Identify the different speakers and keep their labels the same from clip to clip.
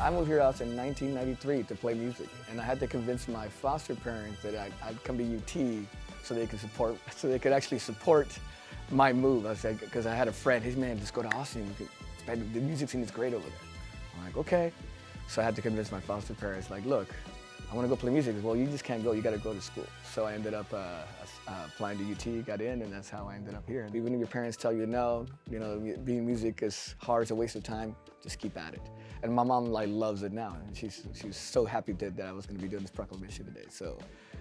Speaker 1: I moved here out in 1993 to play music, and I had to convince my foster parents that I'd come to UT so they could actually support my move. I said, because I had a friend, his man, just go to Austin. The music scene is great over there. I'm like, okay. So I had to convince my foster parents, like, look, I want to go play music. Well, you just can't go. You got to go to school. So I ended up applying to UT, got in, and that's how I ended up here. Even if your parents tell you no, you know, being music is hard, it's a waste of time, just keep at it. And my mom like loves it now, and she's so happy that I was going to be doing this proclamation today. So,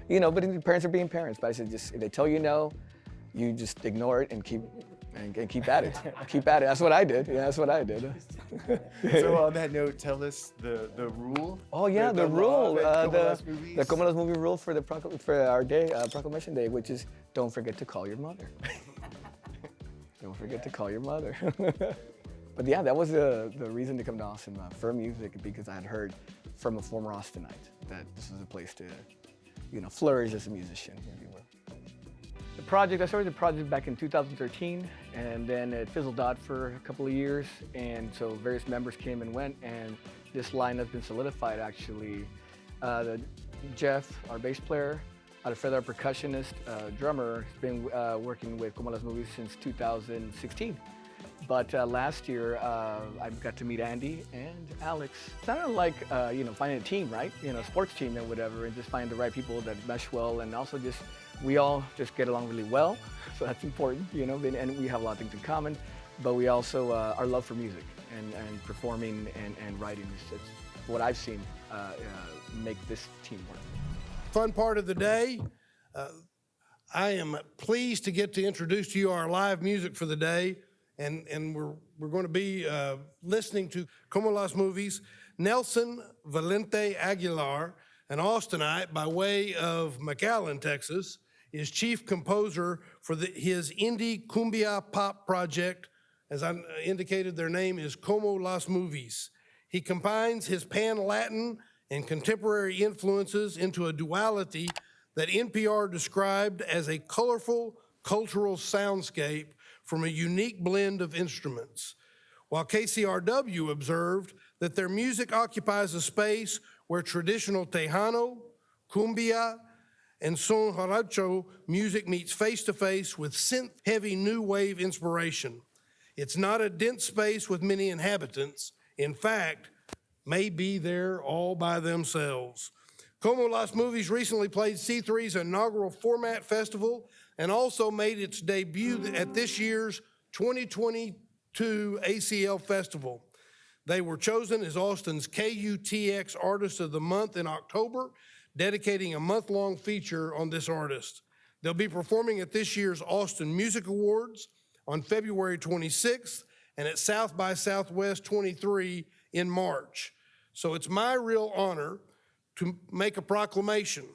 Speaker 1: you know, but parents are being parents. But I said, just if they tell you no, you just ignore it and keep at it. Keep at it. That's what I did. Yeah, that's what I did.
Speaker 2: So on that note, tell us the rule.
Speaker 1: Oh yeah, the rule. The Como Las Movie rule for our day, Proclamation Day, which is don't forget to call your mother. Don't forget to call your mother. But yeah, that was the reason to come to Austin for music, because I had heard from a former Austinite that this was a place to, you know, flourish as a musician, if you will. I started the project back in 2013, and then it fizzled out for a couple of years, and so various members came and went, and this line has been solidified actually. Jeff, our bass player, out of Feather, percussionist, drummer, has been working with Como Las Movies since 2016. But last year, I got to meet Andy and Alex. It's kind of like, you know, finding a team, right? You know, sports team and whatever, and just finding the right people that mesh well, and also just, we all just get along really well, so that's important, you know, and we have a lot of things in common, but we also, our love for music and performing and writing is what I've seen make this team work.
Speaker 3: Fun part of the day, I am pleased to get to introduce to you our live music for the day, and we're going to be listening to Como Las Movies, Nelson Valente Aguilar, an Austinite by way of McAllen, Texas, is chief composer for his indie-cumbia-pop project. As I indicated, their name is Como Las Movies. He combines his pan-Latin and contemporary influences into a duality that NPR described as a colorful cultural soundscape from a unique blend of instruments, while KCRW observed that their music occupies a space where traditional Tejano, cumbia, and son jarocho music meets face-to-face with synth-heavy new wave inspiration. It's not a dense space with many inhabitants. In fact, may be there all by themselves. Como Las Movies recently played C3's inaugural Format Festival and also made its debut at this year's 2022 ACL Festival. They were chosen as Austin's KUTX Artist of the Month in October, dedicating a month-long feature on this artist. They'll be performing at this year's Austin Music Awards on February 26th and at South by Southwest 23 in March. So it's my real honor to make a proclamation.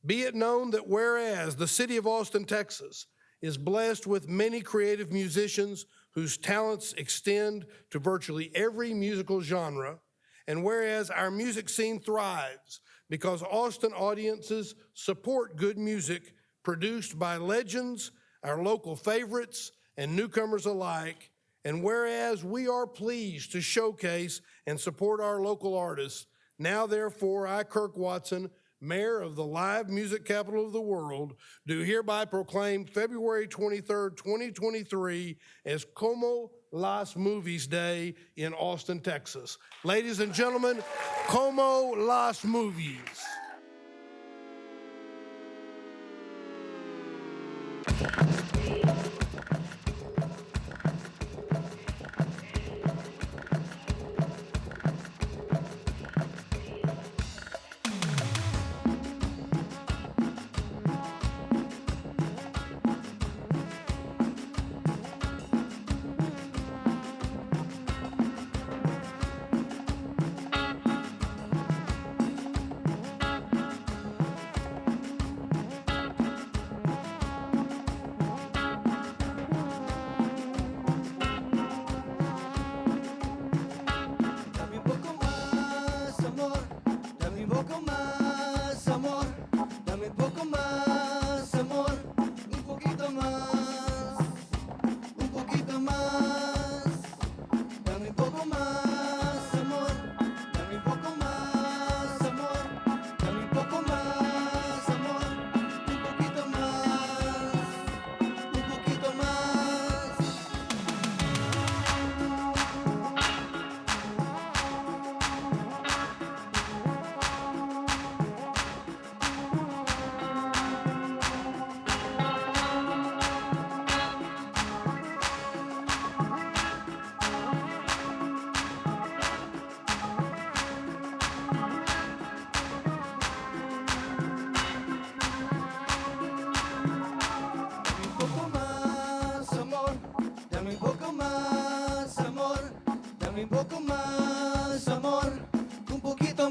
Speaker 3: Be it known that whereas the city of Austin, Texas, is blessed with many creative musicians whose talents extend to virtually every musical genre, and whereas our music scene thrives because Austin audiences support good music produced by legends, our local favorites, and newcomers alike, and whereas we are pleased to showcase and support our local artists, now therefore I, Kirk Watson, Mayor of the live music capital of the world, do hereby proclaim February 23rd, 2023 as Como Las Movies Day in Austin, Texas. Ladies and gentlemen, Como Las Movies.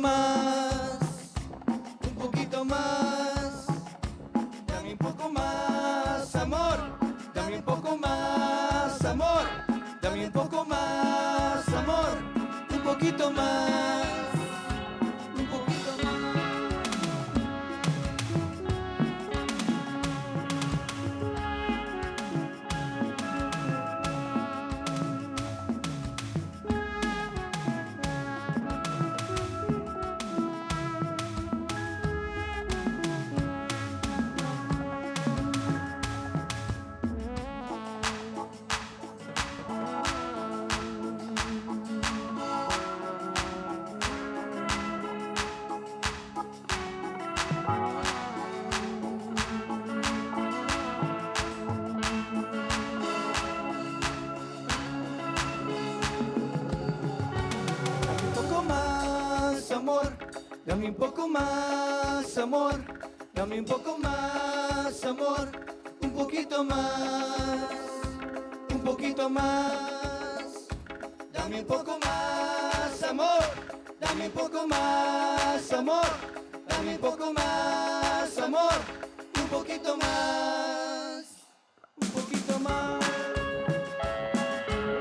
Speaker 1: más, un poquito más. Dame un poco más, amor. Dame un poco más, amor. Dame un poco más, amor. Un poquito más, un poquito más. Dame un poco más, amor. Dame un poco más, amor. Un poquito más, un poquito más. Dame un poco más, amor. Dame un poco más, amor. Dame un poco más, amor. Un poquito más, un poquito más.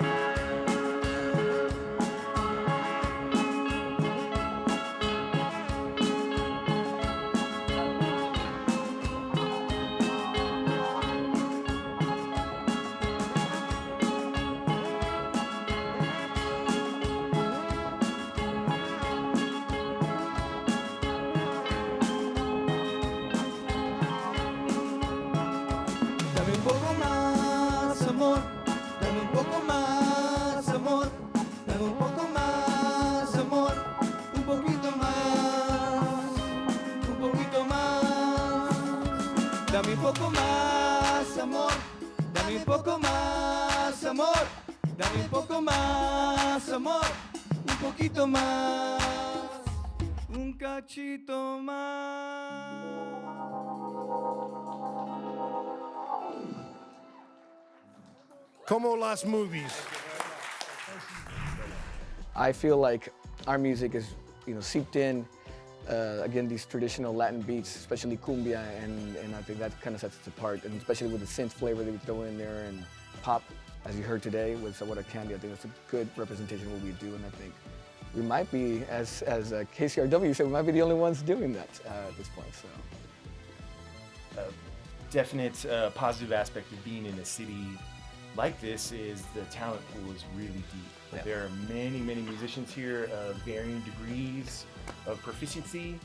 Speaker 1: Dame un poco más, amor. Dame un poco más, amor. Dame un poco más, amor. Un poquito más, un poquito más. Dame un poco más, amor. Dame un poco más, amor. Dame un poco más, amor. Un poquito más, un cachito más.
Speaker 3: Como las movies.
Speaker 1: I feel like our music is, seeped in, again, these traditional Latin beats, especially cumbia, and I think that kind of sets us apart, and especially with the synth flavor that we throw in there, and pop, as you heard today, with What a Candy. I think that's a good representation of what we do, and I think we might be, as KCRW said, we might be the only ones doing that at this point, so.
Speaker 2: Definite positive aspect of being in a city like this is the talent pool is really deep.
Speaker 1: Yeah.
Speaker 2: There are many, many musicians here of varying degrees of proficiency.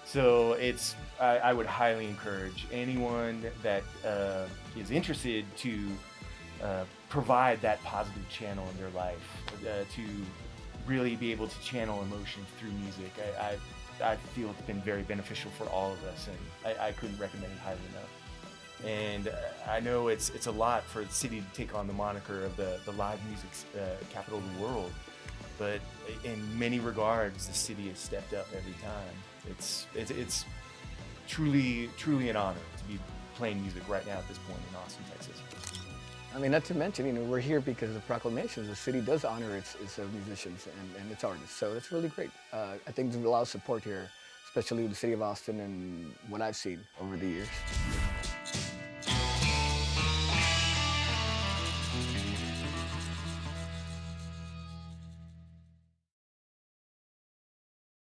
Speaker 2: So I would highly encourage anyone that is interested to provide that positive channel in their life, to really be able to channel emotions through music. I feel it's been very beneficial for all of us, and I couldn't recommend it highly enough. And I know it's a lot for the city to take on the moniker of the live music capital of the world, but in many regards, the city has stepped up every time. It's truly an honor to be playing music right now at this point in Austin, Texas.
Speaker 1: I mean, not to mention, we're here because of the Proclamation. The city does honor its musicians and its artists, so it's really great. I think there's a lot of support here, especially with the city of Austin and what I've seen over the years.